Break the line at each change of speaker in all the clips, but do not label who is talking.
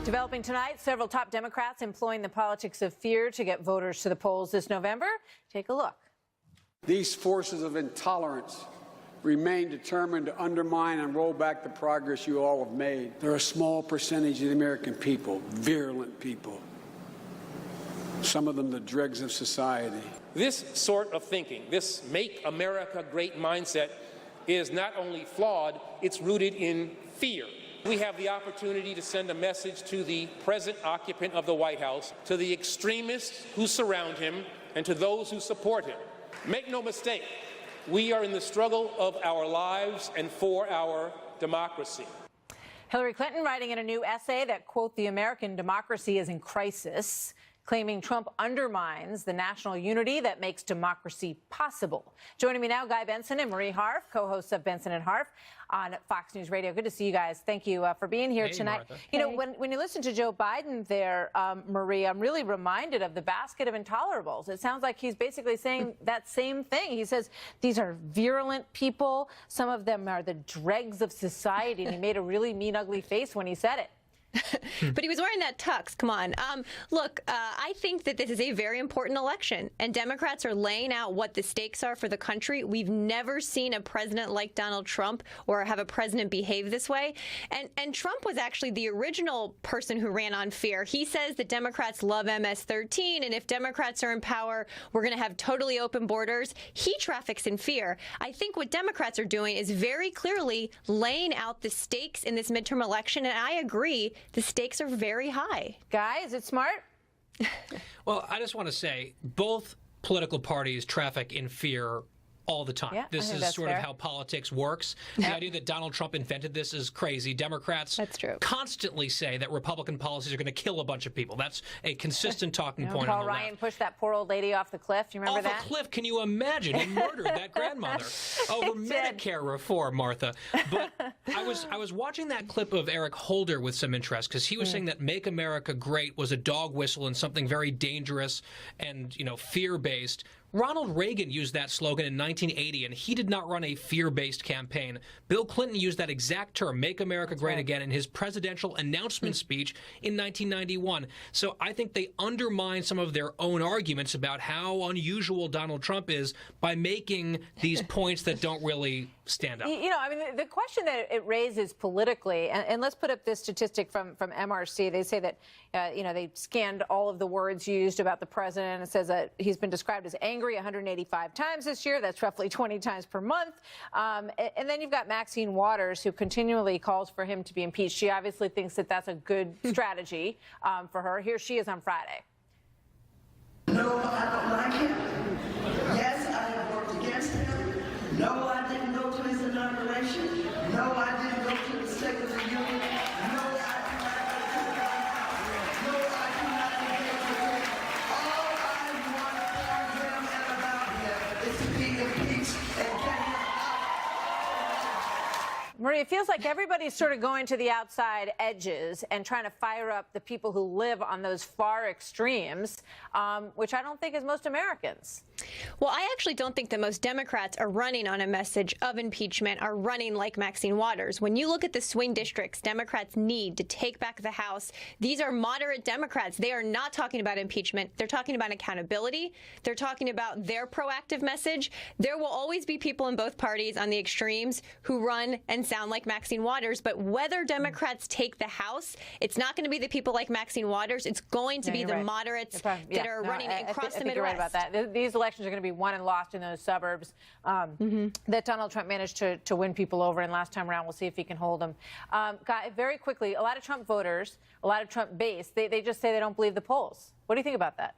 Developing tonight, several top Democrats employing the politics of fear to get voters to the polls this November. Take a look.
These forces of intolerance remain determined to undermine and roll back the progress you all have made. They're a small percentage of the American people, virulent people. Some of them the dregs of society.
This sort of thinking, this make America great mindset, is not only flawed, it's rooted in fear. We have the opportunity to send a message to the present occupant of the White House, to the extremists who surround him, and to those who support him. Make no mistake, we are in the struggle of our lives and for our democracy.
Hillary Clinton writing in a new essay that, quote, the American democracy is in crisis, claiming Trump undermines the national unity that makes democracy possible. Joining me now, Guy Benson and Marie Harf, co-hosts of Benson and Harf on Fox News Radio. Good to see you guys. Thank you for being here tonight.
Martha.
You know, when you listen to Joe Biden there, Marie, I'm really reminded of the basket of intolerables. It sounds like he's basically saying that same thing. He says these are virulent people. Some of them are the dregs of society. And he made a really mean, ugly face when he said it.
But he was wearing that tux. Come on. Look, I think that this is a very important election, and Democrats are laying out what the stakes are for the country. We've never seen a president like Donald Trump or have a president behave this way. And Trump was actually the original person who ran on fear. He says that Democrats love MS-13, and if Democrats are in power, we're going to have totally open borders. He traffics in fear. I think what Democrats are doing is very clearly laying out the stakes in this midterm election, and I agree. The stakes are very high.
Guy, is it smart?
Well, I just want to say both political parties traffic in fear all the time.
Yeah,
this is sort of how politics works. The idea that Donald Trump invented this is crazy. Democrats constantly say that Republican policies are going to kill a bunch of people. That's a consistent talking point on
Paul
the
Ryan
left.
pushed that poor old lady off the cliff. Do you remember that?
Off a cliff? Can you imagine? He murdered that grandmother over Medicare reform, Martha. But I was watching that clip of Eric Holder with some interest because he was saying that "Make America Great" was a dog whistle and something very dangerous and fear-based. Ronald Reagan used that slogan in 1980, and he did not run a fear-based campaign. Bill Clinton used that exact term, "Make America Great Again," in his presidential announcement speech in 1991. So I think they undermine some of their own arguments about how unusual Donald Trump is by making these points that don't really stand up.
I mean, the question that it raises politically, and let's put up this statistic from MRC. They say that, they scanned all of the words used about the president. It says that he's been described as angry 185 times this year. That's roughly 20 times per month. And then you've got Maxine Waters, who continually calls for him to be impeached. She obviously thinks that that's a good strategy for her. Here she is on Friday.
No, I don't like him. Yes, I have worked against him. No, I didn't go to his inauguration. No, I didn't go to the State of the Union. No, I do not go to the White House. No, I do not engage with him. All I want for him and about him is to be impeached and get him out.
Marie, it feels like everybody's sort of going to the outside edges and trying to fire up the people who live on those far extremes, which I don't think is most Americans.
Well, I actually don't think that most Democrats are running on a message of impeachment, are running like Maxine Waters. When you look at the swing districts Democrats need to take back the House, these are moderate Democrats. They are not talking about impeachment. They're talking about accountability. They're talking about their proactive message. There will always be people in both parties on the extremes who run and sound like Maxine Waters. But whether Democrats take the House, it's not going to be the people like Maxine Waters. It's going to be the moderates that are running across the Midwest.
You're right about that. These elections are going to be won and lost in those suburbs that Donald Trump managed to win people over. And last time around, we'll see if he can hold them. Guy, very quickly, a lot of Trump voters, a lot of Trump base, they just say they don't believe the polls. What do you think about that?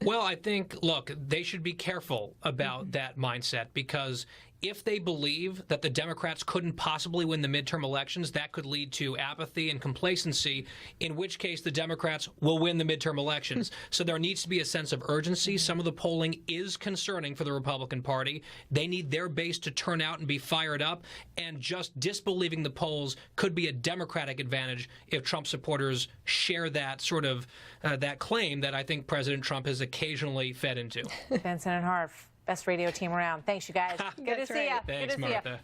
Well, I think, look, they should be careful about that mindset because if they believe that the Democrats couldn't possibly win the midterm elections, that could lead to apathy and complacency, in which case the Democrats will win the midterm elections. So there needs to be a sense of urgency. Some of the polling is concerning for the Republican Party. They need their base to turn out and be fired up, and just disbelieving the polls could be a Democratic advantage if Trump supporters share that sort of that claim that I think President Trump has occasionally fed into.
Benson and Harf, best radio team around. Thanks, you guys. Good to see you.
Thanks, Martha.